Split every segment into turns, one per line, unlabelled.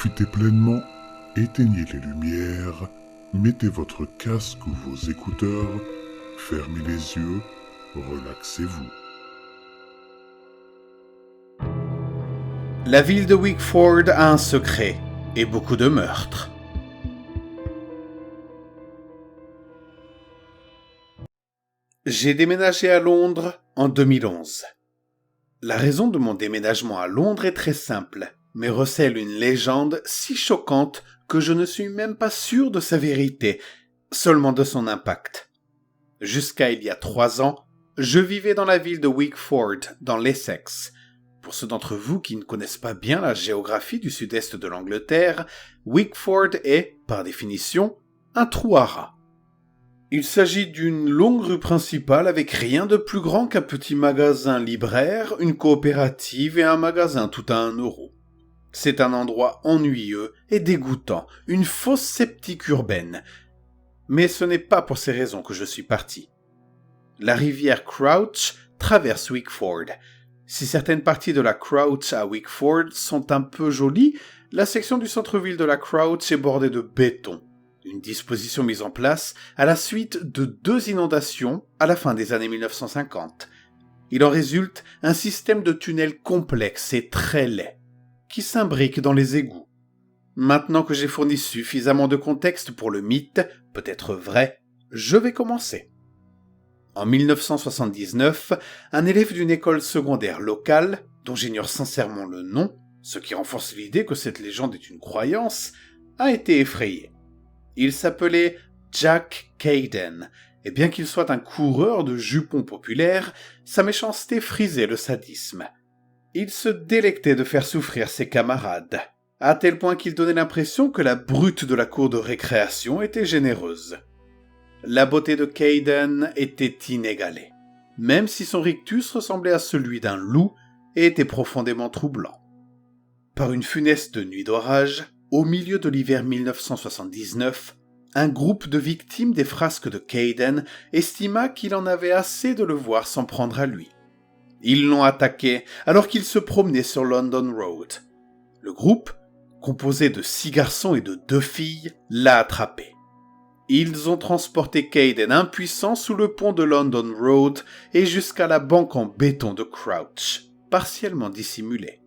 profitez pleinement, éteignez les lumières, mettez votre casque ou vos écouteurs, fermez les yeux, relaxez-vous.
La ville de Wickford a un secret et beaucoup de meurtres. J'ai déménagé à Londres en 2011. La raison de mon déménagement à Londres est très simple, mais recèle une légende si choquante que je ne suis même pas sûr de sa vérité, seulement de son impact. Jusqu'à il y a 3 ans, je vivais dans la ville de Wickford, dans l'Essex. Pour ceux d'entre vous qui ne connaissent pas bien la géographie du sud-est de l'Angleterre, Wickford est, par définition, un trou à rats. Il s'agit d'une longue rue principale avec rien de plus grand qu'un petit magasin libraire, une coopérative et un magasin tout à 1 euro. C'est un endroit ennuyeux et dégoûtant, une fosse septique urbaine. Mais ce n'est pas pour ces raisons que je suis parti. La rivière Crouch traverse Wickford. Si certaines parties de la Crouch à Wickford sont un peu jolies, la section du centre-ville de la Crouch est bordée de béton. Une disposition mise en place à la suite de 2 inondations à la fin des années 1950. Il en résulte un système de tunnels complexe et très laid, qui s'imbrique dans les égouts. Maintenant que j'ai fourni suffisamment de contexte pour le mythe, peut-être vrai, je vais commencer. En 1979, un élève d'une école secondaire locale, dont j'ignore sincèrement le nom, ce qui renforce l'idée que cette légende est une croyance, a été effrayé. Il s'appelait Jack Caden, et bien qu'il soit un coureur de jupons populaire, sa méchanceté frisait le sadisme. Il se délectait de faire souffrir ses camarades, à tel point qu'il donnait l'impression que la brute de la cour de récréation était généreuse. La beauté de Caden était inégalée, même si son rictus ressemblait à celui d'un loup et était profondément troublant. Par une funeste nuit d'orage, au milieu de l'hiver 1979, un groupe de victimes des frasques de Caden estima qu'il en avait assez de le voir s'en prendre à lui. Ils l'ont attaqué alors qu'il se promenait sur London Road. Le groupe, composé de 6 garçons et de 2 filles, l'a attrapé. Ils ont transporté Caden impuissant sous le pont de London Road et jusqu'à la banque en béton de Crouch, partiellement dissimulée.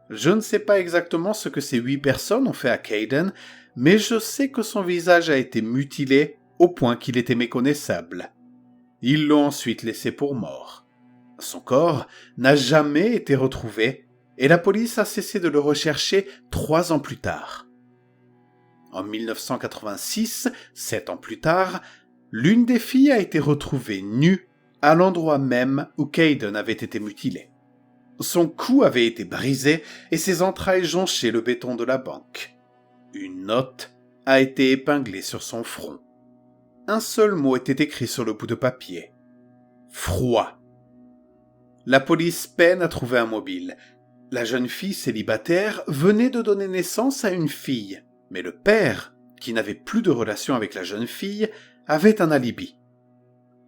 Je ne sais pas exactement ce que ces 8 personnes ont fait à Caden, mais je sais que son visage a été mutilé au point qu'il était méconnaissable. Ils l'ont ensuite laissé pour mort. Son corps n'a jamais été retrouvé et la police a cessé de le rechercher 3 ans plus tard. En 1986, 7 ans plus tard, l'une des filles a été retrouvée nue à l'endroit même où Caden avait été mutilé. Son cou avait été brisé et ses entrailles jonchaient le béton de la banque. Une note a été épinglée sur son front. Un seul mot était écrit sur le bout de papier. Froid. La police peine à trouver un mobile. La jeune fille célibataire venait de donner naissance à une fille, mais le père, qui n'avait plus de relation avec la jeune fille, avait un alibi.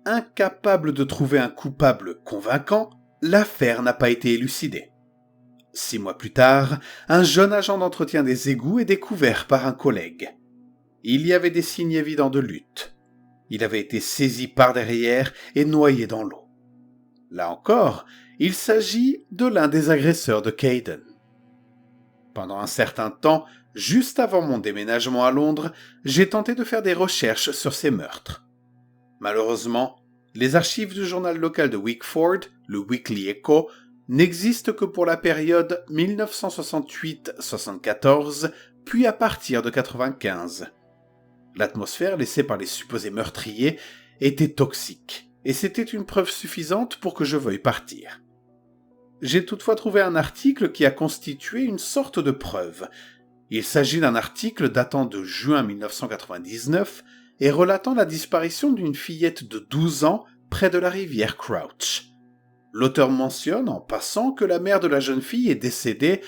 Incapable de trouver un coupable convaincant, l'affaire n'a pas été élucidée. 6 mois plus tard, un jeune agent d'entretien des égouts est découvert par un collègue. Il y avait des signes évidents de lutte. Il avait été saisi par derrière et noyé dans l'eau. Là encore, il s'agit de l'un des agresseurs de Caden. Pendant un certain temps, juste avant mon déménagement à Londres, j'ai tenté de faire des recherches sur ces meurtres. Malheureusement, les archives du journal local de Wickford, le Weekly Echo, n'existent que pour la période 1968-74, puis à partir de 95. L'atmosphère laissée par les supposés meurtriers était toxique, et c'était une preuve suffisante pour que je veuille partir. J'ai toutefois trouvé un article qui a constitué une sorte de preuve. Il s'agit d'un article datant de juin 1999 et relatant la disparition d'une fillette de 12 ans près de la rivière Crouch. L'auteur mentionne en passant que la mère de la jeune fille est décédée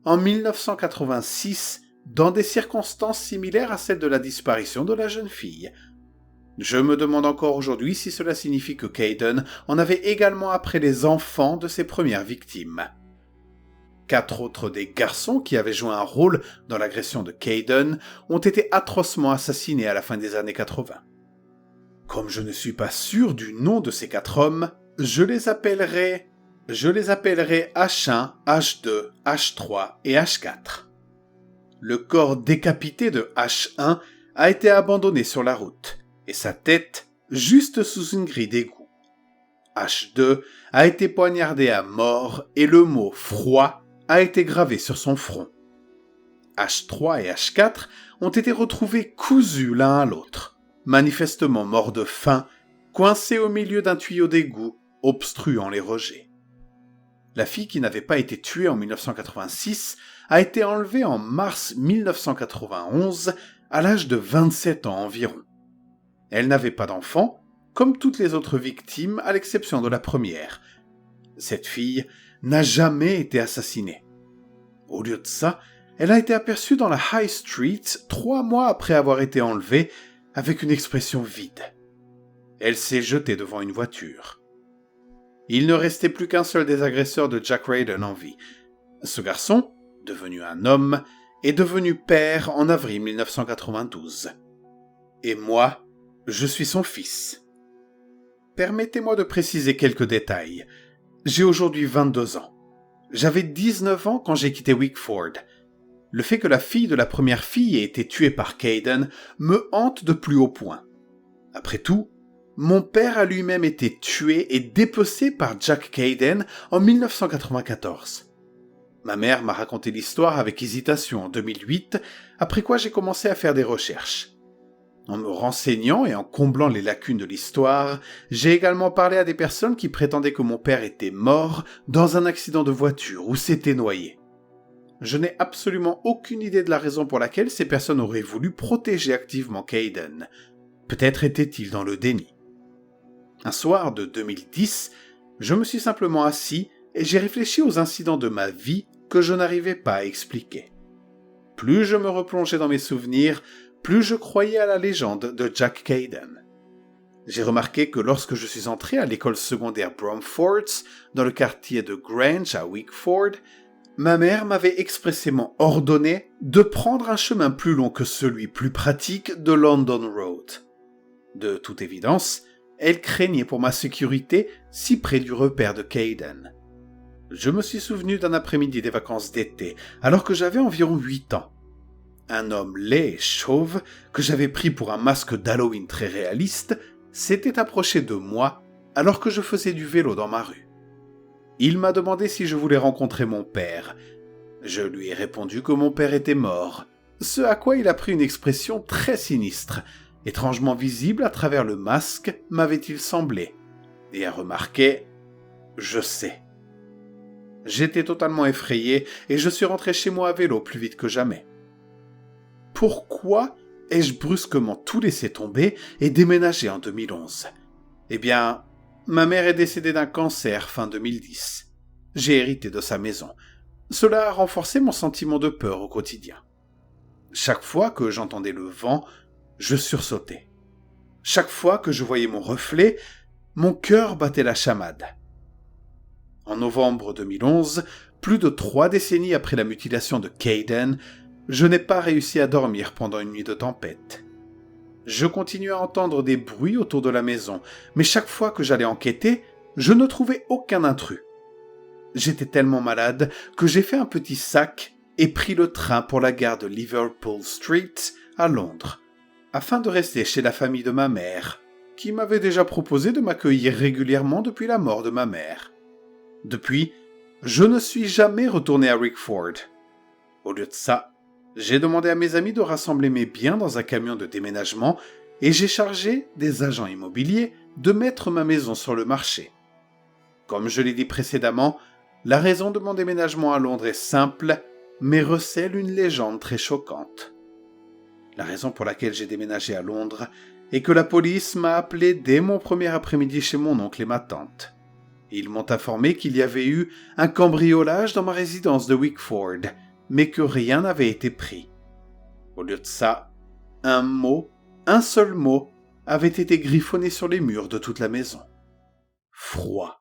en 1986 dans des circonstances similaires à celles de la disparition de la jeune fille. Je me demande encore aujourd'hui si cela signifie que Caden en avait également après les enfants de ses premières victimes. 4 autres des garçons qui avaient joué un rôle dans l'agression de Kayden ont été atrocement assassinés à la fin des années 80. Comme je ne suis pas sûr du nom de ces 4 hommes, je les appellerai H1, H2, H3 et H4. Le corps décapité de H1 a été abandonné sur la route, et sa tête juste sous une grille d'égout. H2 a été poignardé à mort et le mot « froid » a été gravé sur son front. H3 et H4 ont été retrouvés cousus l'un à l'autre, manifestement morts de faim, coincés au milieu d'un tuyau d'égout, obstruant les rejets. La fille qui n'avait pas été tuée en 1986 a été enlevée en mars 1991 à l'âge de 27 ans environ. Elle n'avait pas d'enfant, comme toutes les autres victimes à l'exception de la première. Cette fille n'a jamais été assassinée. Au lieu de ça, elle a été aperçue dans la High Street 3 mois après avoir été enlevée avec une expression vide. Elle s'est jetée devant une voiture. Il ne restait plus qu'un seul des agresseurs de Jack Radon en vie. Ce garçon, devenu un homme, est devenu père en avril 1992. Et moi, je suis son fils. Permettez-moi de préciser quelques détails. J'ai aujourd'hui 22 ans. J'avais 19 ans quand j'ai quitté Wickford. Le fait que la fille de la première fille ait été tuée par Kayden me hante de plus haut point. Après tout, mon père a lui-même été tué et dépecé par Jack Kayden en 1994. Ma mère m'a raconté l'histoire avec hésitation en 2008, après quoi j'ai commencé à faire des recherches. En me renseignant et en comblant les lacunes de l'histoire, j'ai également parlé à des personnes qui prétendaient que mon père était mort dans un accident de voiture ou s'était noyé. Je n'ai absolument aucune idée de la raison pour laquelle ces personnes auraient voulu protéger activement Kayden. Peut-être était-il dans le déni. Un soir de 2010, je me suis simplement assis et j'ai réfléchi aux incidents de ma vie que je n'arrivais pas à expliquer. Plus je me replongeais dans mes souvenirs, plus je croyais à la légende de Jack Kayden. J'ai remarqué que lorsque je suis entré à l'école secondaire Bromfords, dans le quartier de Grange à Wickford, ma mère m'avait expressément ordonné de prendre un chemin plus long que celui plus pratique de London Road. De toute évidence, elle craignait pour ma sécurité si près du repère de Kayden. Je me suis souvenu d'un après-midi des vacances d'été, alors que j'avais environ 8 ans. Un homme laid et chauve, que j'avais pris pour un masque d'Halloween très réaliste, s'était approché de moi alors que je faisais du vélo dans ma rue. Il m'a demandé si je voulais rencontrer mon père. Je lui ai répondu que mon père était mort, ce à quoi il a pris une expression très sinistre, étrangement visible à travers le masque, m'avait-il semblé, et a remarqué « Je sais ». J'étais totalement effrayé et je suis rentré chez moi à vélo plus vite que jamais. Pourquoi ai-je brusquement tout laissé tomber et déménagé en 2011 ? Eh bien, ma mère est décédée d'un cancer fin 2010. J'ai hérité de sa maison. Cela a renforcé mon sentiment de peur au quotidien. Chaque fois que j'entendais le vent, je sursautais. Chaque fois que je voyais mon reflet, mon cœur battait la chamade. En novembre 2011, plus de 3 décennies après la mutilation de Kayden, je n'ai pas réussi à dormir pendant une nuit de tempête. Je continuais à entendre des bruits autour de la maison, mais chaque fois que j'allais enquêter, je ne trouvais aucun intrus. J'étais tellement malade que j'ai fait un petit sac et pris le train pour la gare de Liverpool Street à Londres, afin de rester chez la famille de ma mère, qui m'avait déjà proposé de m'accueillir régulièrement depuis la mort de ma mère. Depuis, je ne suis jamais retourné à Wickford. Au lieu de ça, j'ai demandé à mes amis de rassembler mes biens dans un camion de déménagement et j'ai chargé des agents immobiliers de mettre ma maison sur le marché. Comme je l'ai dit précédemment, la raison de mon déménagement à Londres est simple, mais recèle une légende très choquante. La raison pour laquelle j'ai déménagé à Londres est que la police m'a appelé dès mon premier après-midi chez mon oncle et ma tante. Ils m'ont informé qu'il y avait eu un cambriolage dans ma résidence de Wickford, mais que rien n'avait été pris. Au lieu de ça, un seul mot, avait été griffonné sur les murs de toute la maison. Froid.